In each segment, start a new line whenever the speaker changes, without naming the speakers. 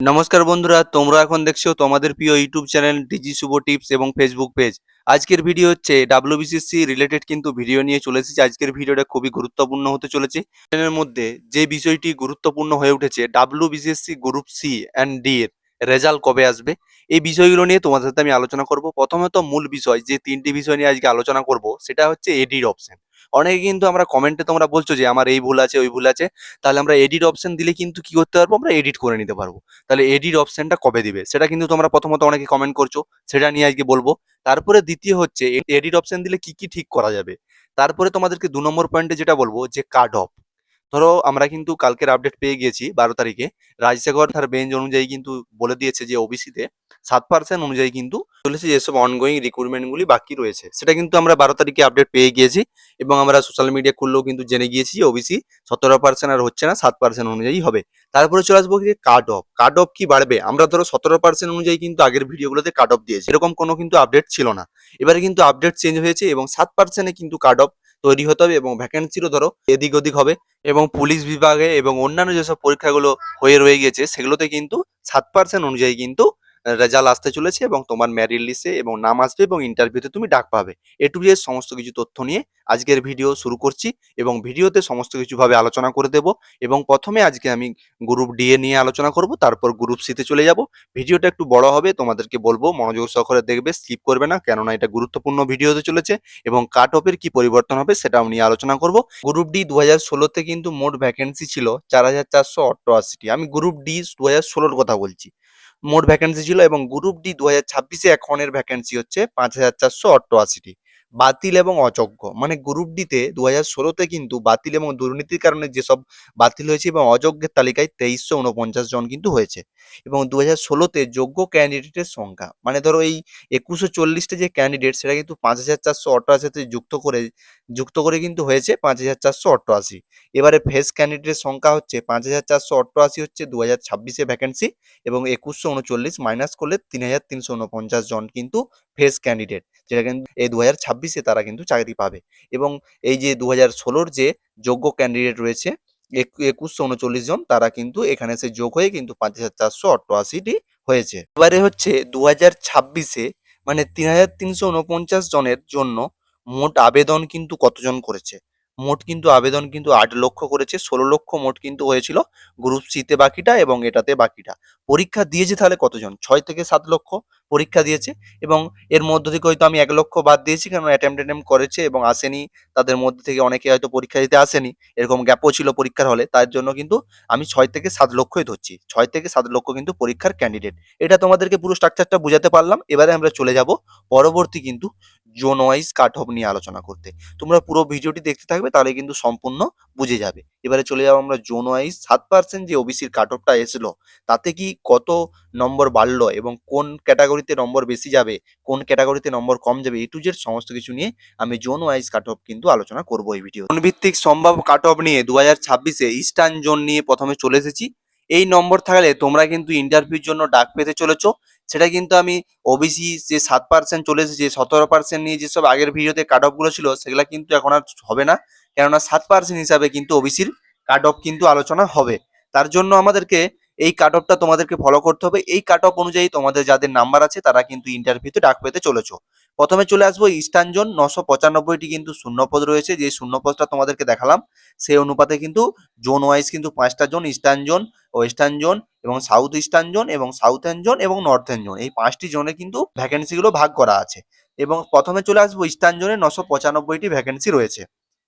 নমস্কার বন্ধুরা, তোমরা এখন দেখছো তোমাদের প্রিয় ইউটিউব চ্যানেল ডিজি শুভ টিপস এবং ফেসবুক পেজ। আজকের ভিডিও হচ্ছে ডাব্লিউবিসিএসসি রিলেটেড কিন্তু ভিডিও নিয়ে চলে এসেছি। আজকের ভিডিওটা খুবই গুরুত্বপূর্ণ হতে চলেছে। এর মধ্যে যে বিষয়টি গুরুত্বপূর্ণ হয়ে উঠেছে, ডাব্লিউবিসিএসসি গ্রুপ সি অ্যান্ড ডি এর রেজাল্ট কবে আসবে, এই বিষয়গুলো নিয়ে তোমাদের সাথে আমি আলোচনা করব। প্রথমত মূল বিষয়, যে তিনটি বিষয় নিয়ে আজকে আলোচনা করব, সেটা হচ্ছে এডিট অপশন। অনেকে কিন্তু আমরা কমেন্টে তোমরা বলছো যে আমার এই ভুল আছে ওই ভুল আছে, তাহলে আমরা এডিট অপশন দিলে কিন্তু কি করতে পারবো, আমরা এডিট করে নিতে পারবো। তাহলে এডিট অপশনটা কবে দিবে সেটা কিন্তু তোমরা প্রথমত অনেকে কমেন্ট করছো, সেটা নিয়ে আজকে বলবো। তারপরে দ্বিতীয় হচ্ছে এডিট অপশন দিলে কি কি ঠিক করা যাবে। তারপরে তোমাদেরকে 2 নম্বর পয়েন্টে যেটা বলবো, যে কাট অফ। ধরো আমরা কিন্তু কালকের আপডেট পেয়ে গিয়েছি 12 তারিখে। রাজশেখর তার বেঞ্চ অনুযায়ী কিন্তু বলে দিয়েছে যে ওবিসিতে 7% অনুযায়ী কিন্তু চলেছে, যেসব অনগোয়িং রিক্রুটমেন্ট গুলি বাকি রয়েছে সেটা কিন্তু আমরা 12 তারিখে আপডেট পেয়ে গিয়েছি। এবং আমরা সোশ্যাল মিডিয়া খুললেও কিন্তু জেনে গিয়েছি যে ওবিসি 17% আর হচ্ছে না, 7% অনুযায়ী হবে। তারপরে চলে আসবো যে কাট অফ। কাট অফ কি বাড়বে, আমরা ধরো 17% অনুযায়ী কিন্তু আগের ভিডিওগুলোতে কাট অফ দিয়েছি, এরকম কোনো কিন্তু আপডেট ছিল না। এবারে কিন্তু আপডেট চেঞ্জ হয়েছে এবং 7%-এ কিন্তু কাট অফ তৈরি হতে হবে এবং ভ্যাকেন্সিরও ধরো এদিক ওদিক হবে। এবং পুলিশ বিভাগে এবং অন্যান্য যেসব পরীক্ষাগুলো হয়ে রয়ে গেছে সেগুলোতে কিন্তু 7% অনুযায়ী কিন্তু রেজাল্ট আসতে চলেছে এবং তোমার মেরিট লিস্টে এবং নাম আসবে এবং ইন্টারভিউতে তুমি ডাক পাবে। এ টু জেড সমস্ত কিছু তথ্য নিয়ে আজকের ভিডিও শুরু করছি এবং ভিডিওতে সমস্ত কিছু ভাবে আলোচনা করে দেব। এবং প্রথমে আজকে আমি গ্রুপ ডি এ নিয়ে আলোচনা করব, তারপর গ্রুপ সি তে চলে যাব। ভিডিওটা একটু বড় হবে, তোমাদেরকে বলবো মনোযোগ সহকারে দেখবে, স্কিপ করবে না, কেননা এটা গুরুত্বপূর্ণ ভিডিও হতে চলেছে। এবং কাট অফের কি পরিবর্তন হবে সেটাও নিয়ে আলোচনা করব। গ্রুপ ডি 2016-তে কিন্তু মোট ভ্যাকেন্সি ছিল 4,488টি। আমি গ্রুপ ডি 2016-র কথা বলছি। মোট ভ্যাকেন্সি ছিল। এবং গ্রুপ ডি 2026-এ এখনের ভ্যাকেন্সি হচ্ছে 5,488টি। বাতিল এবং অযোগ্য, মানে গ্রুপ ডিতে 2016-তে কিন্তু বাতিল এবং দুর্নীতির কারণে যেসব বাতিল হয়েছে এবং অযোগ্যের তালিকায় 2349 জন কিন্তু হয়েছে। এবং 2016-তে যোগ্য ক্যান্ডিডেটের সংখ্যা, মানে ধরো এই 2140টা যে ক্যান্ডিডেট, সেটা কিন্তু 5,488-তে যুক্ত করে কিন্তু হয়েছে 5,488। এবারে ফেস ক্যান্ডিডেটের সংখ্যা হচ্ছে 5,488 হচ্ছে 2026-এ ভ্যাকেন্সি। এবং 2139 মাইনাস করলে 3,349 জন কিন্তু ফেস ক্যান্ডিডেট, যেটা কিন্তু এই 2026-এ তারা কিন্তু চাকরি পাবে। এবং এই যে 2016-র যে যোগ্য ক্যান্ডিডেট রয়েছে 2,139 জন, তারা কিন্তু এখানে এসে যোগ হয়ে কিন্তু 5,488টি হয়েছে। এবারে হচ্ছে 2026-এ মানে 3,349 জনের জন্য মোট আবেদন কিন্তু কতজন করেছে। মোট কিন্তু আবেদন কিন্তু 8 লক্ষ করেছে, 16 লক্ষ মোট কিন্তু হয়েছিল গ্রুপ সিতে বাকিটা এবং এটাতে বাকিটা। পরীক্ষা দিয়েছে তাহলে কতজন, 6 থেকে 7 লক্ষ পরীক্ষা দিয়েছে। এবং এর মধ্য থেকে হয়তো আমি 1 লক্ষ বাদ দিয়েছি, কারণ অ্যাটেম্প করেছে এবং আসেনি। তাদের মধ্যে থেকে অনেকে হয়তো পরীক্ষা দিতে আসেনি, এরকম গ্যাপও ছিল পরীক্ষার হলে, তার জন্য কিন্তু আমি 6 থেকে 7 লক্ষই ধরছি। 6 থেকে 7 লক্ষ কিন্তু পরীক্ষার ক্যান্ডিডেট। এটা তোমাদেরকে পুরো স্ট্রাকচারটা বুঝাতে পারলাম। এবারে আমরা চলে যাব পরবর্তী কিন্তু জোন ওয়াইজ কাট অফ নিয়ে আলোচনা করতে। তোমরা পুরো ভিডিওটি দেখতে থাকবে, তাহলে কিন্তু সম্পূর্ণ বুঝে যাবে। এবারে চলে যাবো আমরা জোন ওয়াইজ। 7% যে ওবিসির কাট অফটা এসেছিল, তাতে কি কত নম্বর বাড়লো এবং কোন ক্যাটাগরিতে নম্বর বেশি যাবে, কোন ক্যাটাগরিতে নম্বর কম যাবে, এ টু জেড সমস্ত কিছু নিয়ে আমি জোন ওয়াইজ কাট অফ কিন্তু আলোচনা করবো এই ভিডিও। জোন ভিত্তিক সম্ভাব্য কাট অফ নিয়ে 2026-এ ইস্টার্ন জোন নিয়ে প্রথমে চলে এসেছি। এই নম্বর থাকলে তোমরা কিন্তু ইন্টারভিউর জন্য ডাক পেতে চলেছো। সেটা কিন্তু আমি ওবিসি যে 7% চলে এসেছে, 17% নিয়ে যেসব আগের ভিডিওতে কাট অফ গুলো ছিল সেগুলো কিন্তু এখন আর হবে না, কেননা 7% হিসাবে কিন্তু ওবিসির কাট অফ কিন্তু আলোচনা হবে। তার জন্য আমাদেরকে এই কাট অফটা তোমাদেরকে ফলো করতে হবে। এই কাট অফ অনুযায়ী তোমাদের যাদের নাম্বার আছে তারা কিন্তু ইন্টারভিউতে ডাক পেতে চলেছো। প্রথমে চলে আসবো ইস্টার্ন জোন। 995টি কিন্তু শূন্যপদ রয়েছে, যে শূন্যপদটা তোমাদেরকে দেখালাম সেই অনুপাতে কিন্তু জোন ওয়াইজ কিন্তু 5টা zone, eastern zone, western zone এবং সাউথ ইস্টার্ন জোন এবং সাউথার্ন জোন এবং নর্থার্ন জোন, এই 5টি জোনে কিন্তু ভ্যাকেন্সি গুলো ভাগ করা আছে। এবং প্রথমে চলে আসবো ইস্টার্ন জোনে। 995টি ভ্যাকেন্সি রয়েছে।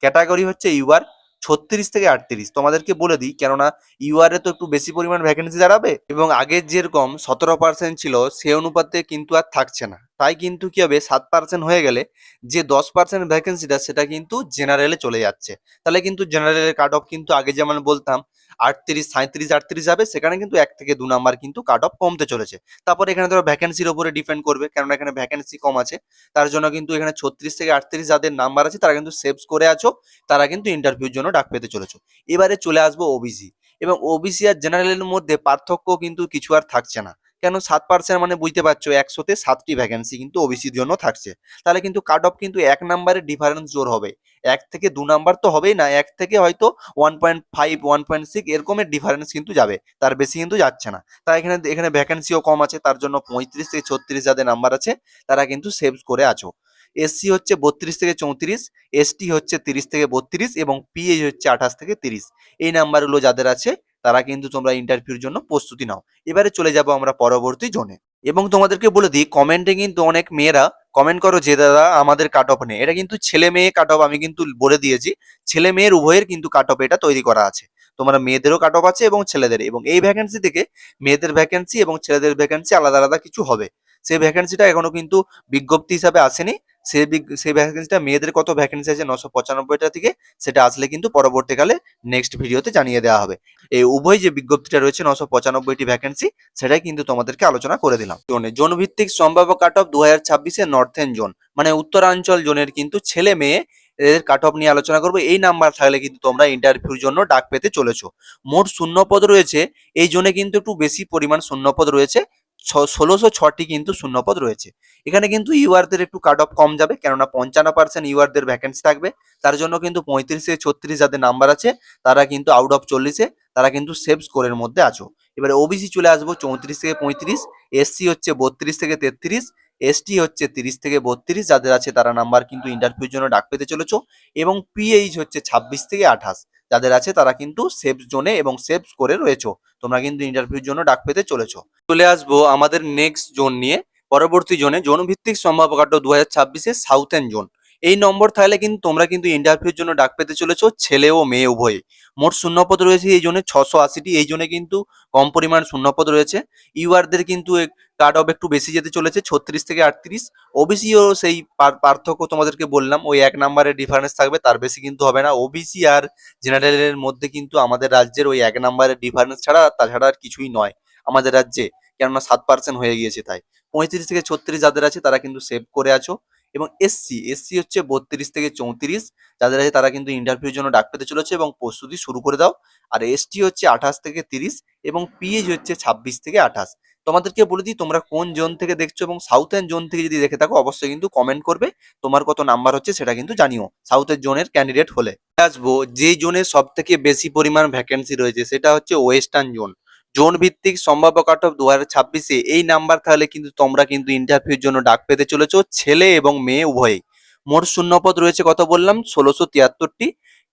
ক্যাটাগরি হচ্ছে ইউআর। 36 থেকে 38 তোমাদেরকে বলে দিই, কেননা ইউআর এ তো একটু বেশি পরিমাণ ভ্যাকেন্সি দাঁড়াবে এবং আগের যেরকম 17% ছিল সে অনুপাতে কিন্তু আর থাকছে না। তাই কিন্তু কি হবে, 7% হয়ে গেলে যে 10% ভ্যাকেন্সিটা সেটা কিন্তু জেনারেলে চলে যাচ্ছে। তাহলে কিন্তু জেনারেলের কাট অফ কিন্তু আগে যেমন বলতাম 38, 37, 38 যাবে, সেখানে কিন্তু 1 থেকে 2 নাম্বার কিন্তু কাট অফ কমতে চলেছে। তারপর এখানে ধরো ভ্যাকেন্সির উপরে ডিপেন্ড করবে, কেননা এখানে ভ্যাকেন্সি কম আছে। তার জন্য কিন্তু এখানে 36 থেকে 38 যাদের নাম্বার আছে তারা কিন্তু সেভস করে আছো, তারা কিন্তু ইন্টারভিউর জন্য ডাক পেতে চলেছো। এবারে চলে আসবো ওবিসি। এবং ওবিসি আর জেনারেলের মধ্যে পার্থক্য কিন্তু কিছু আর থাকছে না। কেন 7% মানে বুঝতে পারছো 100-তে 7টি ভ্যাকেন্সি কিন্তু ওবিসির জন্য থাকছে। তাহলে কিন্তু কাট অফ কিন্তু 1 নাম্বারের ডিফারেন্স জোর হবে। 1 থেকে 2 নাম্বার তো হবেই না, 1 থেকে হয়তো 1.5 1.6 এরকমের ডিফারেন্স কিন্তু যাবে, তার বেশি কিন্তু যাচ্ছে না। তাই এখানে এখানে ভ্যাকেন্সিও কম আছে, তার জন্য 35 থেকে 36 যাদের নাম্বার আছে তারা কিন্তু সেভ করে আছো। এসসি হচ্ছে 32 থেকে 34, এসটি হচ্ছে 30 থেকে 32 এবং পিএইচ হচ্ছে 28 থেকে 30। এই নাম্বারগুলো যাদের আছে তারা কিন্তু তোমরা ইন্টারভিউর জন্য প্রস্তুতি নাও। এবারে চলে যাব আমরা পরবর্তী জোনে। এবং তোমাদেরকে বলে দিই, কমেন্টে কিন্তু অনেক মেয়েরা কমেন্ট করো যে দাদা আমাদের কাট অফ নেই। এটা কিন্তু ছেলে মেয়ে কাট অফ, আমি কিন্তু বলে দিয়েছি ছেলে মেয়ের উভয়ের কিন্তু কাট অফ এটা তৈরি করা আছে। তোমরা মেয়েদেরও কাট অফ আছে এবং ছেলেদের, এবং এই ভ্যাকেন্সি থেকে মেয়েদের ভ্যাকেন্সি এবং ছেলেদের ভ্যাকেন্সি আলাদা আলাদা কিছু হবে। সেই ভ্যাকেন্সিটা এখনো কিন্তু বিজ্ঞপ্তি হিসাবে আসেনি। সেই ভ্যাকেন্সিটা মেয়েদের কত ভ্যাকেন্সি আছে 995টা থেকে, সেটা আসলে কিন্তু পরবর্তীকালে নেক্সট ভিডিওতে জানিয়ে দেওয়া হবে। এই উভয় যে বিজ্ঞপ্তিটা রয়েছে 995টি ভ্যাকেন্সি, সেটাই কিন্তু তোমাদেরকে আলোচনা করে দিলাম। জোন ভিত্তিক সম্ভাব্য কাট অফ 2026-এ নর্থেন জোন মানে উত্তরাঞ্চল জোনের কিন্তু ছেলে মেয়ে এদের কাট অফ নিয়ে আলোচনা করবো। এই নাম্বার থাকলে কিন্তু তোমরা ইন্টারভিউর জন্য ডাক পেতে চলেছো। মোট শূন্যপদ রয়েছে এই জোনে কিন্তু একটু বেশি পরিমাণ শূন্যপদ রয়েছে, 1606টি কিন্তু শূন্যপদ রয়েছে। এখানে কিন্তু ইউআরদের একটু কাট অফ কম যাবে, কেননা 55% ইউআরদের ভ্যাকেন্সি থাকবে। তার জন্য কিন্তু 35 থেকে 36 যাদের নাম্বার আছে তারা কিন্তু আউট অফ 40-এ তারা কিন্তু সেভ স্কোরের মধ্যে আছো। এবারে ওবিসি চলে আসবো 34 থেকে 35, এসসি হচ্ছে 32 থেকে 33, এসটি হচ্ছে 30 থেকে 32 যাদের আছে তারা নাম্বার কিন্তু ইন্টারভিউর জন্য ডাক পেতে চলেছো। এবং পিএইচ হচ্ছে 26 থেকে 28 যাদের আছে তারা কিন্তু সেভ জোনে এবং সেভ স্কোরে রয়েছো। তোমরা কিন্তু ইন্টারভিউর জন্য ডাক পেতে চলেছো। চলে আসবো আমাদের নেক্সট জোন নিয়ে। পরবর্তী জোনে জোন ভিত্তিক সম্ভাব্য কাট অফ 2026-এ সাউথেন জোন। এই নম্বর থাকলে কিন্তু তোমরা কিন্তু ইন্টারভিউর জন্য ডাক পেতে চলেছো ছেলে ও মেয়ে উভয়ে। মোট শূন্যপদ রয়েছে এই জোনে 680টি। এই জোনে কিন্তু কম পরিমাণ শূন্যপদ রয়েছে। ইউআরদের কিন্তু কাট অফ একটু বেশি যেতে চলেছে 36 থেকে 38। ওবিসিও সেই পার্থক্য তোমাদেরকে বললাম, ওই 1 নাম্বারের ডিফারেন্স থাকবে, তার বেশি কিন্তু হবে না। ওবিসি আর জেনারেলের মধ্যে কিন্তু আমাদের রাজ্যের ওই 1 নাম্বারের ডিফারেন্স ছাড়া তাছাড়া আর কিছুই নয় আমাদের রাজ্যে, কেননা 7% হয়ে গিয়েছে তাই। 35 থেকে 36 যাদের আছে তারা কিন্তু সেভ করে আছো। এবং এসসি হচ্ছে 32 থেকে 34 যাদের আছে তারা কিন্তু ইন্টারভিউর জন্য ডাক পেতে চলেছে এবং প্রস্তুতি শুরু করে দাও। আর এসটি হচ্ছে 28 থেকে 30 এবং পিএইচ হচ্ছে 26 থেকে 28। তোমাদেরকে বলে দিই তোমরা কোন জোন থেকে দেখছো, এবং সাউথের জোন থেকে যদি দেখে থাকো অবশ্যই কিন্তু কমেন্ট করবে, তোমার কত নাম্বার হচ্ছে সেটা কিন্তু জানিও সাউথের জোনের ক্যান্ডিডেট হলে। আসবো যে জোনে সব থেকে বেশি পরিমাণ ভ্যাকেন্সি রয়েছে সেটা হচ্ছে ওয়েস্টার্ন জোন। জোন ভিত্তিক সম্ভাব্য কাট অফ 2026-এ এই নাম্বার থাকলে কিন্তু তোমরা কিন্তু ইন্টারভিউর জন্য ডাক পেতে চলেছো ছেলে এবং মেয়ে উভয়ই। মোট শূন্যপদ রয়েছে কত বললাম 1673টি।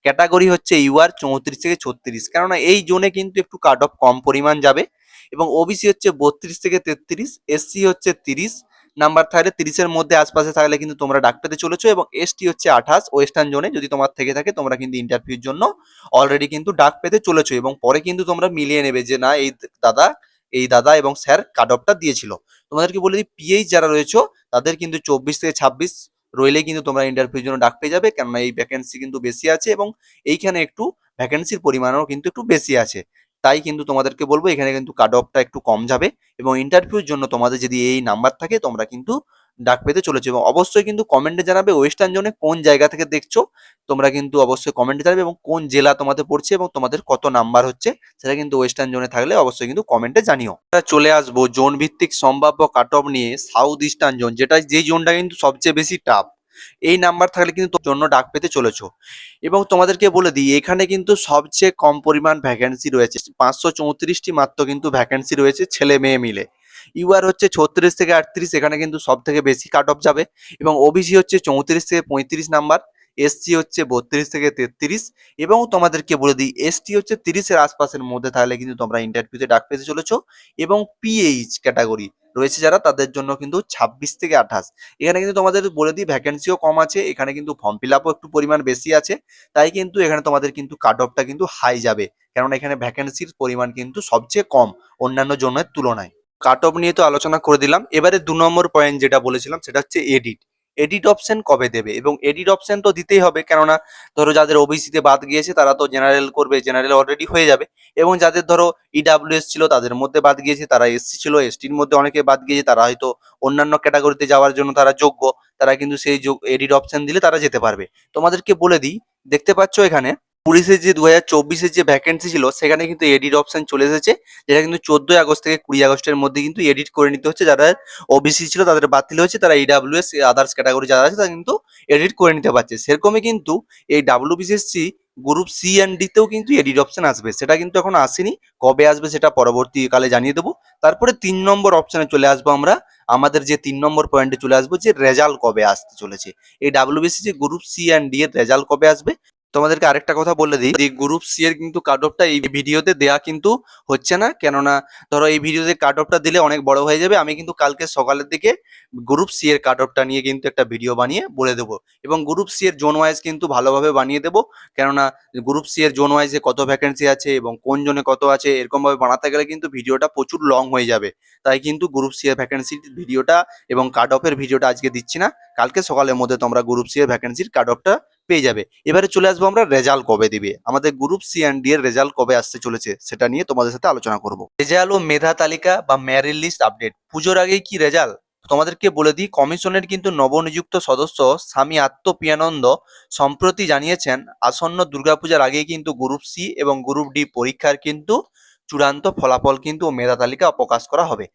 ক্যাটাগরি হচ্ছে ইউআর 34 থেকে 36, কেননা এই জোনে কিন্তু একটু কাট অফ কম পরিমাণ যাবে। এবং ওবিসি হচ্ছে 32 থেকে 33, এসসি হচ্ছে 30 নাম্বার থাকলে 30-এর মধ্যে আশপাশে থাকলে কিন্তু তোমরা ডাক পেতে চলেছো। এবং এসটি হচ্ছে 28 ওয়েস্টার্ন জোনে যদি তোমার থেকে থাকে তোমরা কিন্তু ইন্টারভিউর জন্য অলরেডি কিন্তু ডাক পেতে চলেছো, এবং পরে কিন্তু তোমরা মিলিয়ে নেবে যে না দাদা এই দাদা এবং স্যার কাট অফটা দিয়েছিল। তোমাদেরকে বলে দিই পিএইচ যারা রয়েছে তাদের কিন্তু 24 থেকে 26 রইলেই কিন্তু তোমরা ইন্টারভিউর জন্য ডাক পেয়ে যাবে, কেননা এই ভ্যাকেন্সি কিন্তু বেশি আছে এবং এইখানে একটু ভ্যাকেন্সির পরিমাণও কিন্তু একটু বেশি আছে। তাই কিন্তু তোমাদেরকে বলবো এখানে কিন্তু কাট অফটা একটু কম যাবে। এবং ইন্টারভিউর জন্য তোমাদের যদি এই নাম্বার থাকে তোমরা কিন্তু ডাক পেতে চলেছো। এবং অবশ্যই কিন্তু কমেন্টে জানাবে ওয়েস্টার্ন জোনে কোন জায়গা থেকে দেখছো, তোমরা কিন্তু অবশ্যই কমেন্টে জানাবে, এবং কোন জেলা তোমাদের পড়ছে এবং তোমাদের কত নাম্বার হচ্ছে সেটা কিন্তু ওয়েস্টার্ন জোনে থাকলে অবশ্যই কিন্তু কমেন্টে জানিও। আমরা চলে আসবো জোন ভিত্তিক সম্ভাব্য কাট অফ নিয়ে সাউথ ইস্টার্ন জোন, যেটা যেই জোনটা কিন্তু সবচেয়ে বেশি টাফ। এই নাম্বার থাকলে কিন্তু তোর জন্য ডাক পেতে চলেছো। এবং তোমাদেরকে বলে দিই এখানে কিন্তু সবচেয়ে কম পরিমাণ ভ্যাকেন্সি রয়েছে, 534টি মাত্র কিন্তু ভ্যাকেন্সি রয়েছে ছেলে মেয়ে মিলে। ইউআর হচ্ছে 36 থেকে 38, এখানে কিন্তু সব থেকে বেশি কাট অফ যাবে। এবং ওবিসি হচ্ছে 34 থেকে 35 নাম্বার, এসসি হচ্ছে 32 থেকে 33, এবং তোমাদেরকে বলে দিই এসটি হচ্ছে 30-এর আশপাশের মধ্যে থাকলে কিন্তু তোমরা ইন্টারভিউতে ডাক পেতে চলেছো। এবং পিএইচ ক্যাটাগরি রয়েছে যারা তাদের জন্য কিন্তু 26 থেকে 28। এখানে কিন্তু তোমাদের বলে দিই ভ্যাকেন্সিও কম আছে, এখানে কিন্তু ফর্ম ফিল আপও একটু পরিমাণ বেশি আছে। তাই কিন্তু এখানে তোমাদের কিন্তু কাট অফটা কিন্তু হাই যাবে, কারণ এখানে ভ্যাকেন্সির পরিমাণ কিন্তু সবচেয়ে কম অন্যান্য জনের তুলনায়। কাট অফ নিয়ে তো আলোচনা করে দিলাম। এবারে 2 নম্বর পয়েন্ট যেটা বলেছিলাম সেটা হচ্ছে এডিট। এডিট অপশন কবে দেবে, এবং এডিট অপশন তো দিতেই হবে, কেননা ধরো যাদের ওবিসিতে বাদ গিয়েছে তারা তো জেনারেল করবে, জেনারেল অলরেডি হয়ে যাবে। এবং যাদের ধরো ইডাব্লিউএস ছিল তাদের মধ্যে বাদ গিয়েছে, তারা এসসি ছিল, এসটির মধ্যে অনেকে বাদ গিয়েছে, তারা হয়তো অন্যান্য ক্যাটাগরিতে যাওয়ার জন্য তারা যোগ্য, তারা কিন্তু সেই এডিট অপশন দিলে তারা যেতে পারবে। তোমাদেরকে বলে দিই দেখতে পাচ্ছ এখানে পুলিশের যে 2024-এর যে ভ্যাকেন্সি ছিল সেখানে কিন্তু এডিট অপশন চলে এসেছে, যেটা কিন্তু 14ই আগস্ট থেকে 20 আগস্টের মধ্যে কিন্তু এডিট করে নিতে হচ্ছে। যারা ওবিসি ছিল তাদের বাতিল হয়েছে, তারা ইডাব্লিউএস আদার্স ক্যাটাগরি যারা আছে তারা কিন্তু এডিট করে নিতে পারছে। সেরকমই কিন্তু এই ডাব্লিউবিসিএসসি গ্রুপ সি অ্যান্ড ডি তেও কিন্তু এডিট অপশন আসবে, সেটা কিন্তু এখন আসেনি। কবে আসবে সেটা পরবর্তীকালে জানিয়ে দেবো। তারপরে 3 নম্বর অপশনে চলে আসবো আমরা, আমাদের যে 3 নম্বর পয়েন্টে চলে আসবো যে রেজাল্ট কবে আসতে চলেছে। এই ডাব্লিউবিসিএসসি গ্রুপ সি অ্যান্ড ডি এর রেজাল্ট কবে আসবে। তোমাদেরকে আরেকটা কথা বলে দিই, এই গ্রুপ সি এর কিন্তু কাট অফটা এই ভিডিওতে দেয়া কিন্তু হচ্ছে না, কেননা ধরো এই ভিডিওতে কাট অফটা দিলে অনেক বড় হয়ে যাবে। আমি কিন্তু কালকে সকালের দিকে গ্রুপ সি এর কাট অফটা নিয়ে কিন্তু একটা ভিডিও বানিয়ে বলে দেবো, এবং গ্রুপ সি এর জোন ওয়াইজ কিন্তু ভালোভাবে বানিয়ে দেবো, কেননা গ্রুপ সি এর জোন ওয়াইজে কত ভ্যাকেন্সি আছে এবং কোন জোনে কত আছে এরকম ভাবে বানাতে গেলে কিন্তু ভিডিওটা প্রচুর লং হয়ে যাবে। তাই কিন্তু গ্রুপ সি এর ভ্যাকেন্সির ভিডিওটা এবং কাট অফের ভিডিওটা আজকে দিচ্ছি না, কালকে সকালের মধ্যে তোমরা গ্রুপ সি এর ভ্যাকেন্সির কাট অফটা পেয়ে যাবে। এবারে চলে আসবো আমরা রেজাল্ট কবে দিবে, আমাদের গ্রুপ সি অ্যান্ড ডি এর রেজাল্ট কবে আসতে চলেছে সেটা নিয়ে তোমাদের সাথে আলোচনা করব। রেজাল্ট ও মেধা তালিকা বা মেরিট লিস্ট আপডেট পুজোর আগেই কি রেজাল্ট, তোমাদেরকে বলে দিই, কমিশনের কিন্তু নবনিযুক্ত সদস্য স্বামী আত্মপ্রিয়ানন্দ সম্প্রতি জানিয়েছেন আসন্ন দুর্গাপূজার আগেই কিন্তু গ্রুপ সি এবং গ্রুপ ডি পরীক্ষার কিন্তু চূড়ান্ত ফলাফল কিন্তু মেধা তালিকা প্রকাশ করা হবে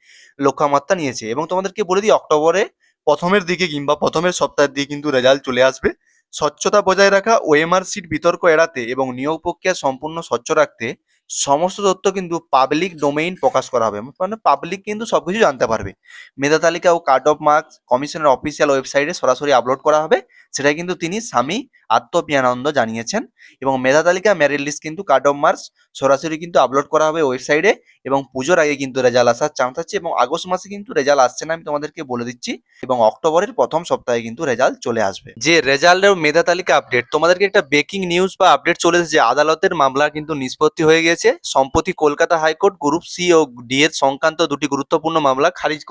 লক্ষ্যমাত্রা নিয়েছে। এবং তোমাদেরকে বলে দিই অক্টোবরে প্রথমের দিকে কিংবা প্রথমের সপ্তাহের দিকে কিন্তু রেজাল্ট চলে আসবে। স্বচ্ছতা বজায় রাখা, ওএমআর সিট বিতর্ক এড়াতে এবং নিয়োগ প্রক্রিয়া সম্পূর্ণ স্বচ্ছ রাখতে সমস্ত তথ্য কিন্তু পাবলিক ডোমেইন প্রকাশ করা হবে, মানে পাবলিক কিন্তু সবকিছু জানতে পারবে। মেধা তালিকা ও কাট অফ মার্কস কমিশনের অফিসিয়াল ওয়েবসাইটে সরাসরি আপলোড করা হবে, সেটা কিন্তু তিনি স্বামী আত্মপ্রিয়ানন্দ জানিয়েছেন। এবং মেধা তালিকা মেরিট লিস্ট কিন্তু কাট অফ মার্কস সরাসরি কিন্তু আপলোড করা হবে ওয়েবসাইটে, এবং পুজোর আগে কিন্তু রেজাল্ট আসার চান্স আছে, এবং আগস্ট মাসে কিন্তু রেজাল্ট আসছে না আমি তোমাদেরকে বলে দিচ্ছি, এবং অক্টোবরের প্রথম সপ্তাহে কিন্তু রেজাল্ট চলে আসবে। যে রেজাল্ট এবং মেধা তালিকা আপডেট, তোমাদেরকে একটা ব্রেকিং নিউজ বা আপডেট চলে এসেছে, আদালতের মামলা কিন্তু নিষ্পত্তি হয়ে গেছে। সম্প্রতি কলকাতা হাইকোর্ট গ্রুপ সি ও ডি এর সংক্রান্ত দুটি গুরুত্বপূর্ণ মামলা খারিজ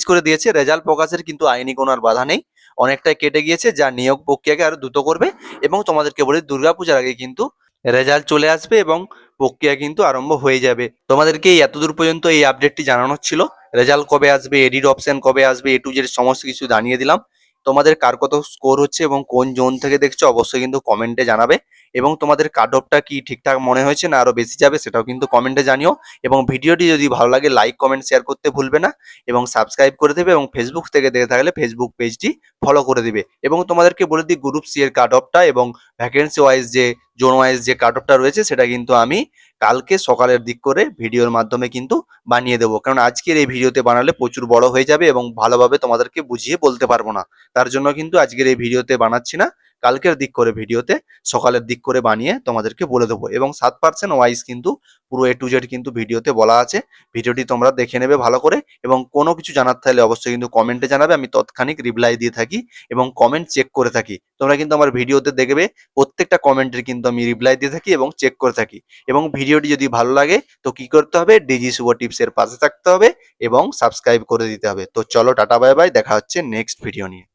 করে দিয়েছে। রেজাল্ট প্রকাশের কিন্তু আইনি কোনো আর বাধা নেই, অনেকটাই কেটে গিয়েছে, যা নিয়োগ প্রক্রিয়াকে আরো দ্রুত করবে। এবং তোমাদেরকে বলি দুর্গাপূজার আগে কিন্তু রেজাল্ট চলে আসবে এবং প্রক্রিয়া কিন্তু আরম্ভ হয়ে যাবে। তোমাদেরকে এই এতদূর পর্যন্ত এই আপডেটটি জানানোর ছিল। রেজাল্ট কবে আসবে, এডিট অপশন কবে আসবে, এ টু জেড সমস্ত কিছু জানিয়ে দিলাম। তোমাদের কার কত স্কোর হচ্ছে এবং কোন জোন থেকে দেখছো অবশ্যই কিন্তু কমেন্টে জানাবে, এবং তোমাদের কাট অফটা কি ঠিকঠাক মনে হয়েছে না আরো বেশি যাবে সেটাও কিন্তু কমেন্টে জানিও। এবং ভিডিওটি যদি ভালো লাগে লাইক কমেন্ট শেয়ার করতে ভুলবে না, এবং সাবস্ক্রাইব করে দেবে, এবং ফেসবুক থেকে দেখে থাকলে ফেসবুক পেজটি ফলো করে দিবে। এবং তোমাদেরকে বলে দিই গ্রুপ সি এর কাট অফটা এবং ভ্যাকেন্সি ওয়াইজ যে জোন ওয়াইজ যে কাট অফটা রয়েছে সেটা কিন্তু আমি কালকে সকালের দিক করে ভিডিওর মাধ্যমে কিন্তু বানিয়ে দেবো, কারণ আজকের এই ভিডিওতে বানালে প্রচুর বড় হয়ে যাবে এবং ভালোভাবে তোমাদেরকে বুঝিয়ে বলতে পারবো না। তার জন্য কিন্তু আজকের এই ভিডিওতে বানাচ্ছি না, কালকের দিক করে ভিডিওতে সকালের দিক করে বানিয়ে তোমাদেরকে বলে দেবো। এবং 7% ওয়াইজ কিন্তু পুরো এ টু জেড কিন্তু ভিডিওতে বলা আছে, ভিডিওটি তোমরা দেখে নেবে ভালো করে, এবং কোনো কিছু জানার থাকলে অবশ্যই কিন্তু কমেন্টে জানাবে, আমি তৎক্ষণিক রিপ্লাই দিয়ে থাকি এবং কমেন্ট চেক করে থাকি। তোমরা কিন্তু আমার ভিডিওতে দেখবে প্রত্যেকটা কমেন্টের কিন্তু আমি রিপ্লাই দিয়ে থাকি এবং চেক করে থাকি। এবং ভিডিওটি যদি ভালো লাগে তো কি করতে হবে, ডিজি শুভ টিপস এর পাশে থাকতে হবে এবং সাবস্ক্রাইব করে দিতে হবে। তো চলো টাটা বাই বাই, দেখা হচ্ছে নেক্সট ভিডিও নিয়ে।